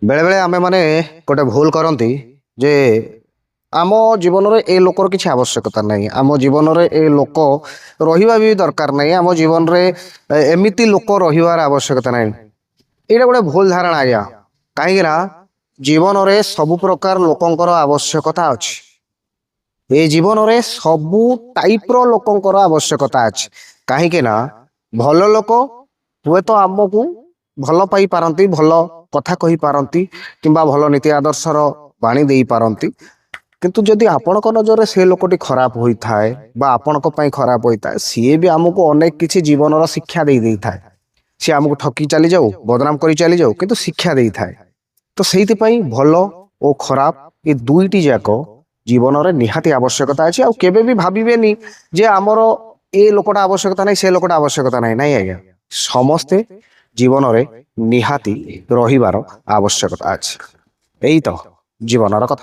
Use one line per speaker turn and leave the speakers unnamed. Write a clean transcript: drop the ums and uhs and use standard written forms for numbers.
बेले बेले आमे माने गोटे भूल करती जे आम जीवन रे ए लोकर किसी आवश्यकता नहीं। आम जीवन रे ए लोक रहिबा भी दरकार नहीं। आम जीवन रे एमिति लोक रहिबार आवश्यकता नहीं। ये गोटे भूल धारणा आज्ञा कहीं जीवन रे सबु प्रकार लोकंकर आवश्यकता अच्छी। ए जीवन रे सबु टाइप रो लोकंकर आवश्यकता अच्छी कहीं भल लोक हुए तो आमको भल पाई पारती, भल कथा कही पारती किंबा भल नीति आदर्शर बाणी दे पारती। किंतु जदि आपणक नजर से लोकटी खराब होता है बा आपणक पई खराब होता है, सी भी आमको अनेक किसी जीवन शिक्षा दे दे थाए। सी आमको ठकी चली जाऊ, बदनाम करी चली जाऊ, किंतु शिक्षा दे थाए। तो सेति पई भल और खराब ये दुईटी जाक जीवन रे निहाती आवश्यकता अच्छी। आ केबे भी भाबिबेनी जे आमर ए लोकटा आवश्यकता नहीं, से लोकटा आवश्यकता नहीं। नहीं आज्ञा, समस्ते जीवन रे निहाती रहिबार आवश्यकता अच्छी। यही तो जीवन कथा।